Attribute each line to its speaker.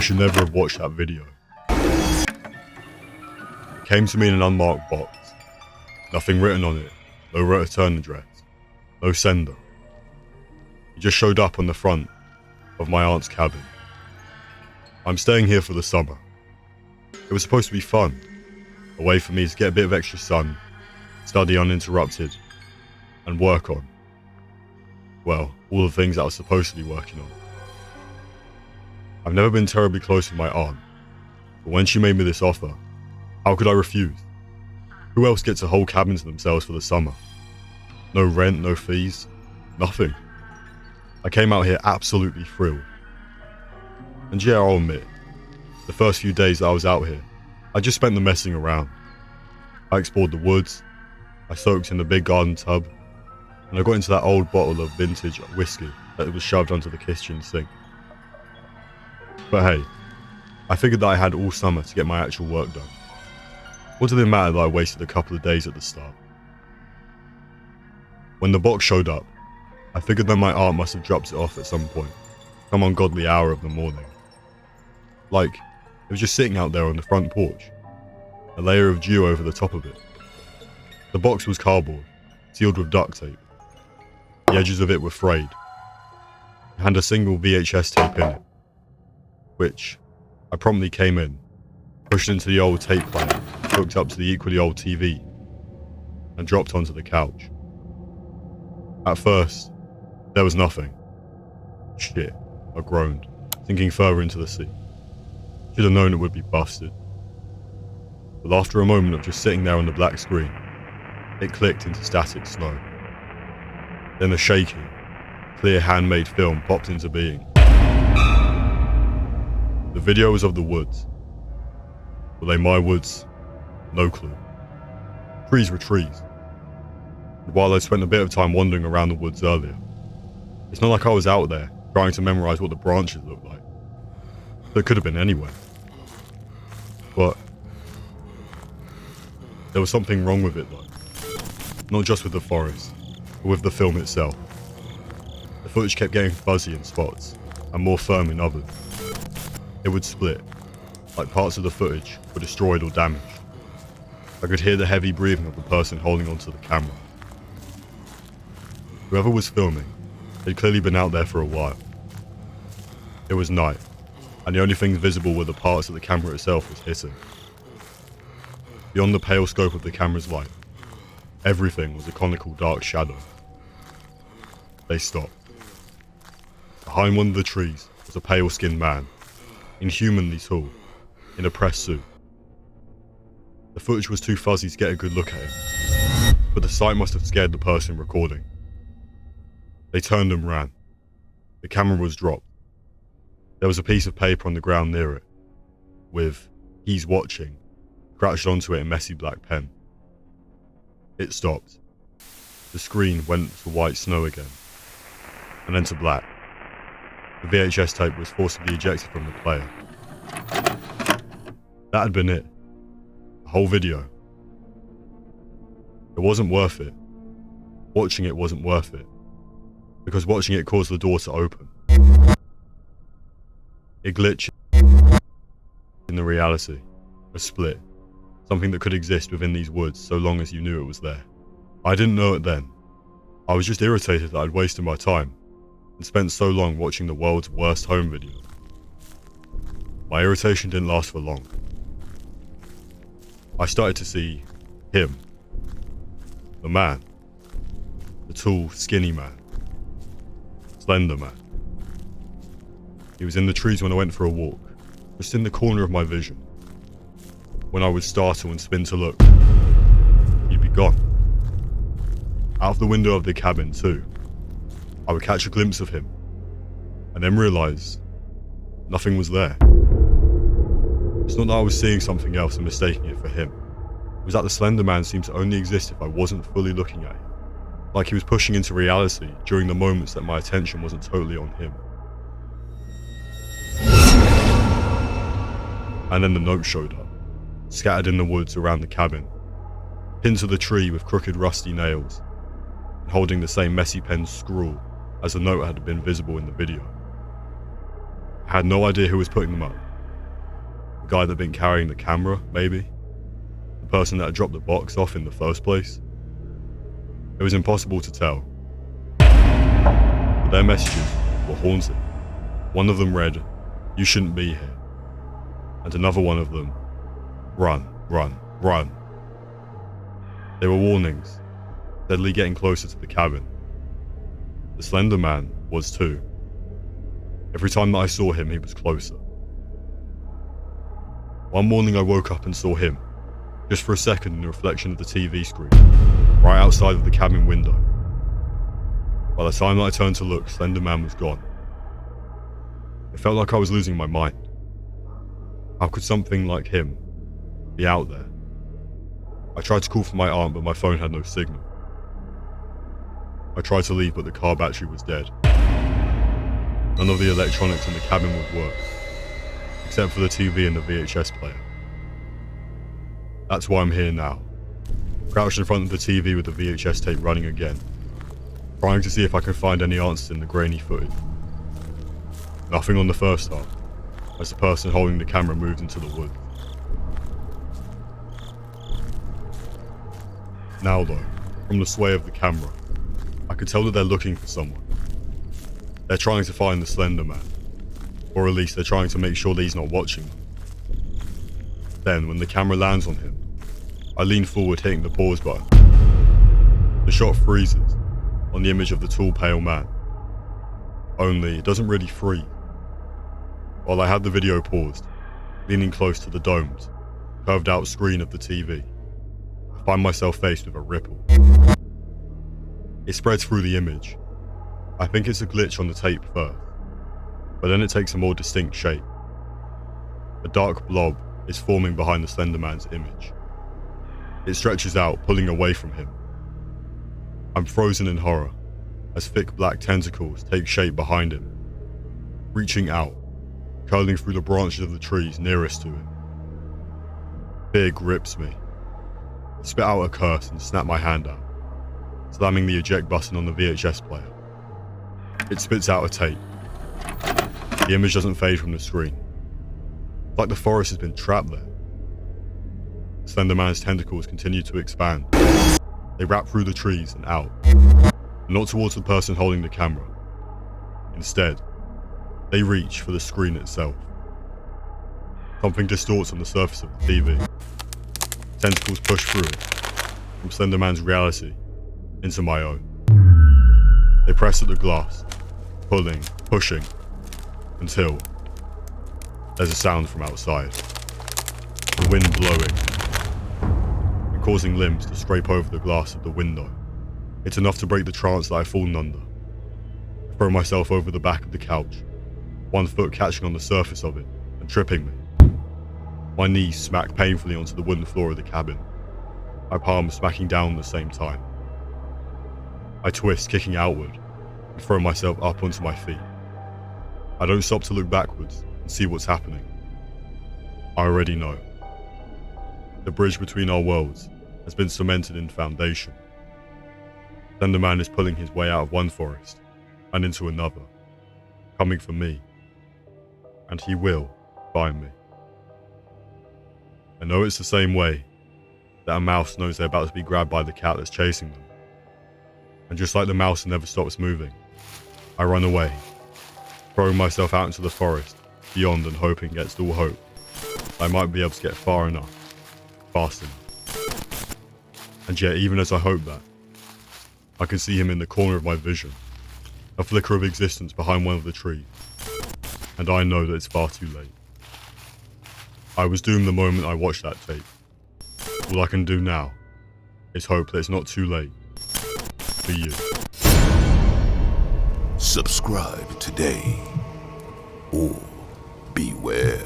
Speaker 1: should never have watched that video. It came to me in an unmarked box. Nothing written on it, no return address, no sender. It just showed up on the front of my aunt's cabin. I'm staying here for the summer. It was supposed to be fun, a way for me to get a bit of extra sun, study uninterrupted, and work on, well, all the things that I was supposed to be working on. I've never been terribly close with my aunt, but when she made me this offer, how could I refuse? Who else gets a whole cabin to themselves for the summer? No rent, no fees, nothing. I came out here absolutely thrilled. And yeah, I'll admit, the first few days that I was out here, I just spent them messing around. I explored the woods, I soaked in the big garden tub, and I got into that old bottle of vintage whiskey that was shoved onto the kitchen sink. But hey, I figured that I had all summer to get my actual work done. What did it matter that I wasted a couple of days at the start? When the box showed up, I figured that my aunt must have dropped it off at some point, some ungodly hour of the morning. Like, it was just sitting out there on the front porch, a layer of dew over the top of it. The box was cardboard, sealed with duct tape. The edges of it were frayed. It had a single VHS tape in it, which I promptly came in, pushed into the old tape player, hooked up to the equally old TV, and dropped onto the couch. At first, there was nothing. Shit, I groaned, sinking further into the seat. Should have known it would be busted. But after a moment of just sitting there on the black screen, it clicked into static snow. Then a shaky, clear handmade film popped into being. The video was of the woods. Were they my woods? No clue. Trees were trees. And while I'd spent a bit of time wandering around the woods earlier, it's not like I was out there trying to memorize what the branches looked like. So it could have been anywhere. But there was something wrong with it though. Not just with the forest, but with the film itself. The footage kept getting fuzzy in spots, and more firm in others. It would split, like parts of the footage were destroyed or damaged. I could hear the heavy breathing of the person holding onto the camera. Whoever was filming, they'd clearly been out there for a while. It was night, and the only things visible were the parts that the camera itself was hitting. Beyond the pale scope of the camera's light, everything was a conical dark shadow. They stopped. Behind one of the trees was a pale-skinned man, inhumanly tall, in a press suit. The footage was too fuzzy to get a good look at him, but the sight must have scared the person recording. They turned and ran. The camera was dropped. There was a piece of paper on the ground near it, with "He's watching" scratched onto it in messy black pen. It stopped. The screen went to white snow again, and then to black. The VHS tape was forcibly ejected from the player. That had been it. The whole video. It wasn't worth it. Watching it wasn't worth it, because watching it caused the door to open. It glitched in the reality, a split, something that could exist within these woods so long as you knew it was there. I didn't know it then. I was just irritated that I'd wasted my time and spent so long watching the world's worst home video. My irritation didn't last for long. I started to see him. The man. The tall, skinny man. Slender Man. He was in the trees when I went for a walk, just in the corner of my vision. When I would startle and spin to look, he'd be gone. Out of the window of the cabin too, I would catch a glimpse of him, and then realise nothing was there. It's not that I was seeing something else and mistaking it for him. It was that the Slender Man seemed to only exist if I wasn't fully looking at him. Like he was pushing into reality during the moments that my attention wasn't totally on him. And then the note showed up, scattered in the woods around the cabin, pinned to the tree with crooked rusty nails, and holding the same messy pen scrawl as the note had been visible in the video. I had no idea who was putting them up, The guy that'd been carrying the camera, maybe? The person that had dropped the box off in the first place? It was impossible to tell. But their messages were haunting. One of them read, "You shouldn't be here." And another one of them, "Run, run, run." They were warnings, steadily getting closer to the cabin. The Slender Man was too. Every time that I saw him, he was closer. One morning I woke up and saw him, just for a second in the reflection of the TV screen, right outside of the cabin window. By the time that I turned to look, Slender Man was gone. It felt like I was losing my mind. How could something like him be out there? I tried to call for my aunt, but my phone had no signal. I tried to leave, but the car battery was dead. None of the electronics in the cabin would work, except for the TV and the VHS player. That's why I'm here now, crouched in front of the TV with the VHS tape running again, trying to see if I can find any answers in the grainy footage. Nothing on the first half, as the person holding the camera moved into the woods. Now though, from the sway of the camera, I could tell that they're looking for someone. They're trying to find the Slender Man, or at least they're trying to make sure that he's not watching them. Then, when the camera lands on him, I lean forward, hitting the pause button. The shot freezes on the image of the tall, pale man. Only, it doesn't really freeze. While I had the video paused, leaning close to the domed, curved out screen of the TV, I find myself faced with a ripple. It spreads through the image. I think it's a glitch on the tape first, but then it takes a more distinct shape. A dark blob is forming behind the Slender Man's image. It stretches out, pulling away from him. I'm frozen in horror, as thick black tentacles take shape behind him, reaching out, curling through the branches of the trees nearest to him. Fear grips me. I spit out a curse and snap my hand out, slamming the eject button on the VHS player. It spits out a tape. The image doesn't fade from the screen. It's like the forest has been trapped there. The Slender Man's tentacles continue to expand. They wrap through the trees and out, not towards the person holding the camera. Instead, they reach for the screen itself. Something distorts on the surface of the TV. Tentacles push through it, from Slender Man's reality into my own. They press at the glass, pulling, pushing, until there's a sound from outside. The wind blowing and causing limbs to scrape over the glass of the window. It's enough to break the trance that I've fallen under. I throw myself over the back of the couch, one foot catching on the surface of it and tripping me. My knees smack painfully onto the wooden floor of the cabin, my palms smacking down at the same time. I twist, kicking outward, and throw myself up onto my feet. I don't stop to look backwards and see what's happening. I already know. The bridge between our worlds has been cemented in foundation. Slender Man is pulling his way out of one forest and into another, coming for me. And he will find me. I know it's the same way that a mouse knows they're about to be grabbed by the cat that's chasing them. And just like the mouse never stops moving, I run away, throwing myself out into the forest, beyond and hoping against all hope I might be able to get far enough, fast enough. And yet, even as I hope that, I can see him in the corner of my vision, a flicker of existence behind one of the trees, and I know that it's far too late. I was doomed the moment I watched that tape. All I can do now is hope that it's not too late for you.
Speaker 2: Subscribe today or beware.